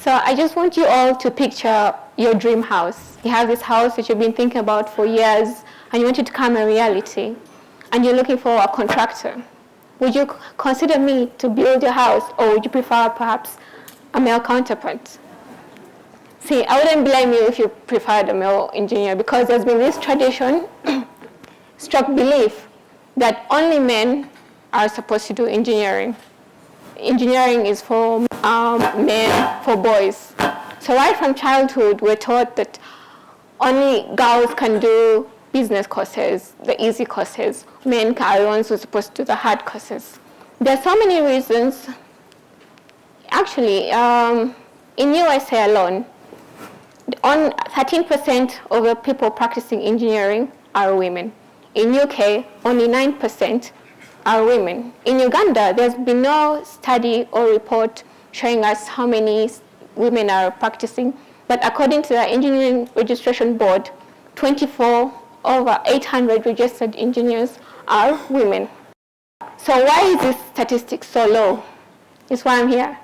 So I just want you all to picture your dream house. You have this house that you've been thinking about for years, and you want it to become a reality, and you're looking for a contractor. Would you consider me to build your house, or would you prefer perhaps a male counterpart? See, I wouldn't blame you if you preferred a male engineer, because there's been this tradition, struck belief, that only men are supposed to do engineering. Engineering is for men, for boys. So right from childhood, we're taught that only girls can do business courses, the easy courses. Men are the ones who are supposed to do the hard courses. There are so many reasons. Actually, in USA alone, 13% of the people practicing engineering are women. In UK, only 9% are women. In Uganda, there's been no study or report showing us how many women are practicing, but according to the Engineering Registration Board, 24 over 800 registered engineers are women. So why is this statistic so low? That's why I'm here.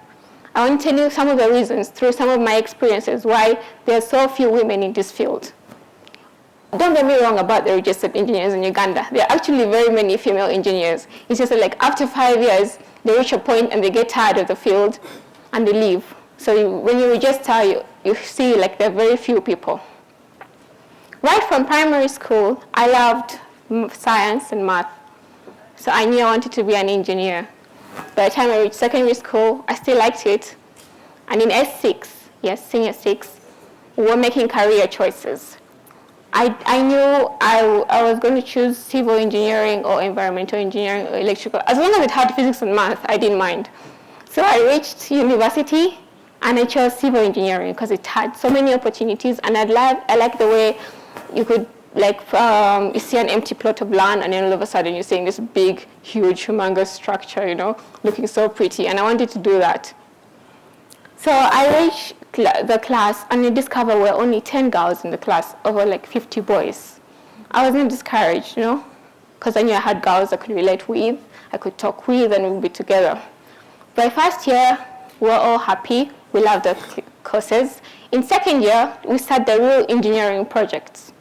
I want to tell you some of the reasons through some of my experiences why there are so few women in this field. Don't get me wrong about the registered engineers in Uganda. There are actually very many female engineers. It's just like after 5 years, they reach a point and they get tired of the field and they leave. So when you register, you see like there are very few people. Right from primary school, I loved science and math. So I knew I wanted to be an engineer. By the time I reached secondary school, I still liked it. And in S6, yes, senior 6, we were making career choices. I knew I was going to choose civil engineering or environmental engineering or electrical. As long as it had physics and math, I didn't mind. So I reached university and I chose civil engineering because it had so many opportunities, and I like the way you could you see an empty plot of land and then all of a sudden you're seeing this big, huge, humongous structure, looking so pretty, and I wanted to do that. So I reached the class and I discovered there were only 10 girls in the class over like 50 boys. I was not discouraged, because I knew I had girls I could relate with, I could talk with, and we'd be together. By first year, we were all happy. We loved the courses. In second year, we started the real engineering projects.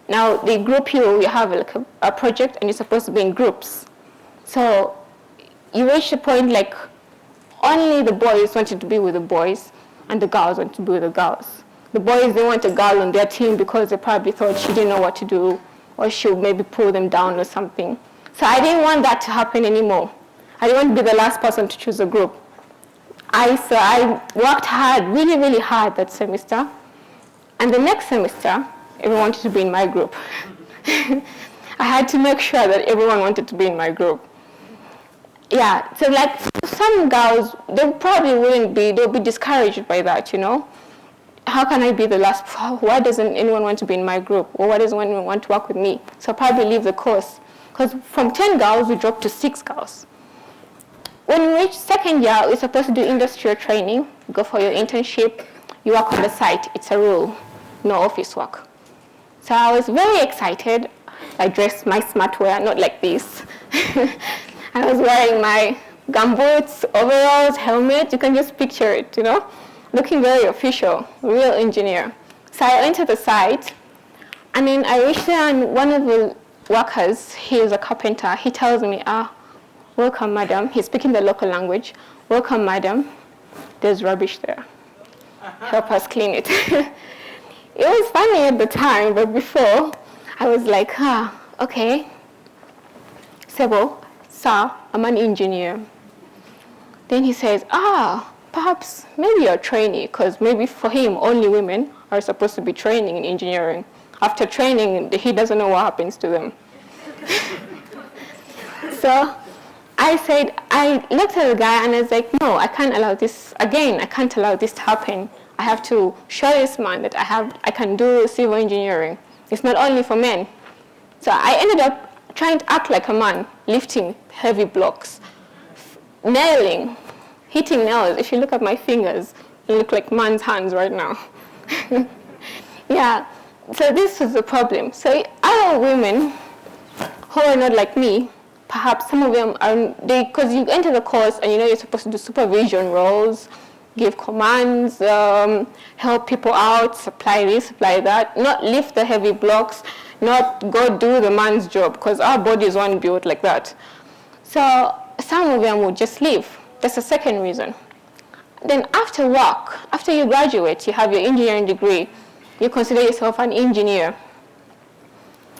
Now, they group you have like a project, and you're supposed to be in groups. So you reach a point like only the boys wanted to be with the boys, and the girls wanted to be with the girls. The boys didn't want a girl on their team because they probably thought she didn't know what to do, or she would maybe pull them down or something. So I didn't want that to happen anymore. I didn't want to be the last person to choose a group. So I worked hard, really, really hard that semester. And the next semester, everyone wanted to be in my group. I had to make sure that everyone wanted to be in my group. Yeah, so like some girls, they probably wouldn't be, they'll be discouraged by that, How can I be the last? Why doesn't anyone want to be in my group? Or why doesn't anyone want to work with me? So I'll probably leave the course. Because from 10 girls, we dropped to 6 girls. When we reach second year, we're supposed to do industrial training. You go for your internship, you work on the site. It's a rule, no office work. So I was very excited. I dressed my smart wear, not like this. I was wearing my gumboots, overalls, helmet. You can just picture it, looking very official, real engineer. So I entered the site, and then I reached there, and one of the workers, he is a carpenter, he tells me, welcome, madam. He's speaking the local language. Welcome, madam. There's rubbish there. Help us clean it. It was funny at the time, but before, I was like, okay. Sebo, sir, I'm an engineer. Then he says, perhaps maybe you're a trainee, because maybe for him, only women are supposed to be training in engineering. After training, he doesn't know what happens to them. So I looked at the guy and I was like, no, I can't allow this, again, I can't allow this to happen. I have to show this man that I can do civil engineering. It's not only for men. So I ended up trying to act like a man, lifting heavy blocks, nailing, hitting nails. If you look at my fingers, they look like man's hands right now. Yeah, so this was the problem. So other women who are not like me, perhaps some of them are, because you enter the course and you're supposed to do supervision roles, give commands, help people out, supply this, supply that, not lift the heavy blocks, not go do the man's job, because our bodies weren't built like that. So some of them would just leave. That's the second reason. Then after work, after you graduate, you have your engineering degree, you consider yourself an engineer.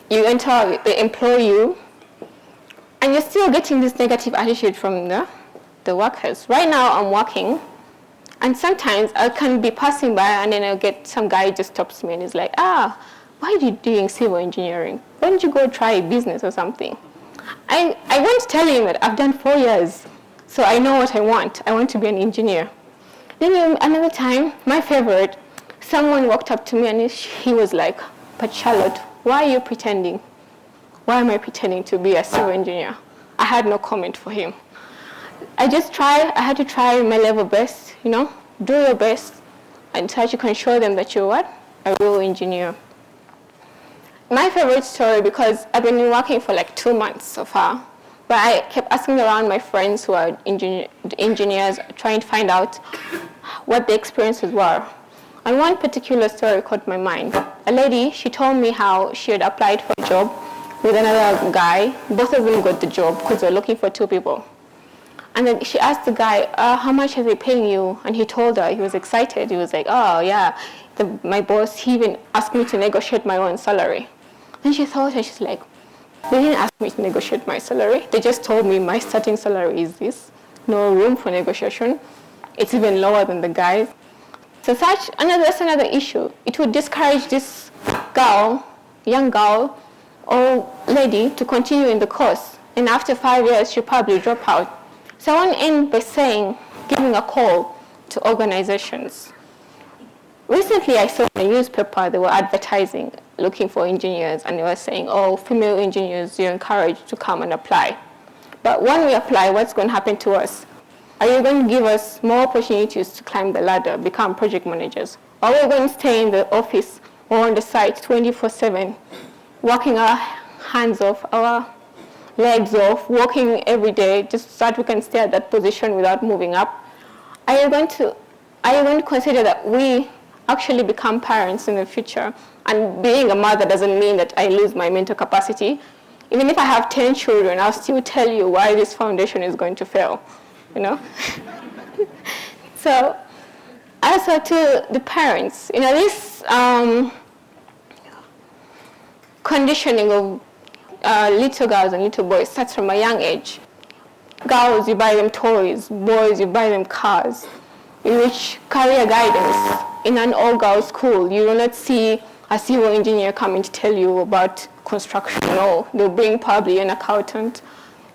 You enter, they employ you, and you're still getting this negative attitude from the workers. Right now I'm working, and sometimes I can be passing by and then I'll get some guy just stops me and he's like, why are you doing civil engineering? Why don't you go try business or something? I won't tell him that I've done 4 years, so I know what I want. I want to be an engineer. Then another time, my favorite, someone walked up to me and he was like, but Charlotte, why are you pretending? Why am I pretending to be a civil engineer? I had no comment for him. I had to try my level best, do your best until you can show them that you're what? A real engineer. My favorite story, because I've been working for like 2 months so far, but I kept asking around my friends who are engineers, trying to find out what the experiences were. And one particular story caught my mind. A lady, she told me how she had applied for a job with another guy. Both of them got the job because they were looking for 2 people. And then she asked the guy, how much are they paying you? And he told her, he was excited. He was like, oh yeah, my boss, he even asked me to negotiate my own salary. Then she thought, and she's like, they didn't ask me to negotiate my salary. They just told me my starting salary is this. No room for negotiation. It's even lower than the guys. So that's another issue. It would discourage this girl, young girl or lady to continue in the course. And after 5 years, she'll probably drop out. So I want to end by giving a call to organizations. Recently, I saw in the newspaper, they were advertising, looking for engineers, and they were saying, female engineers, you're encouraged to come and apply. But when we apply, what's going to happen to us? Are you going to give us more opportunities to climb the ladder, become project managers? Or are we going to stay in the office or on the site 24/7, working our hands off, our legs off, working every day just so that we can stay at that position without moving up? Are you going to consider that we actually become parents in the future? And being a mother doesn't mean that I lose my mental capacity. Even if I have 10 children, I'll still tell you why this foundation is going to fail, So also to the parents, this conditioning of little girls and little boys starts from a young age. Girls, you buy them toys. Boys, you buy them cars. In which career guidance, in an all-girls school, you will not see a civil engineer coming to tell you about construction. No, they'll bring probably an accountant.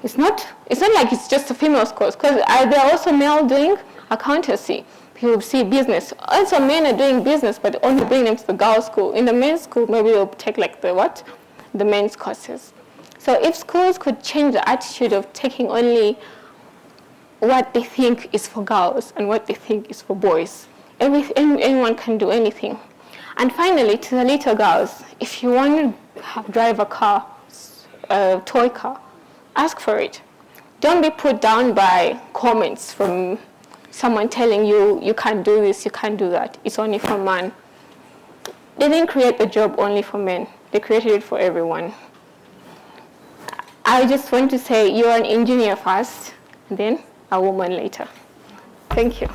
It's not like it's just a female's course, because there are also male doing accountancy. People see business. Also, men are doing business, but only bring them to the girls' school. In the men's school, maybe they'll take like the men's courses. So if schools could change the attitude of taking only what they think is for girls and what they think is for boys, anyone can do anything. And finally, to the little girls, if you want to drive a car, a toy car, ask for it. Don't be put down by comments from someone telling you, you can't do this, you can't do that. It's only for men. They didn't create the job only for men. They created it for everyone. I just want to say you're an engineer first, then a woman later. Thank you.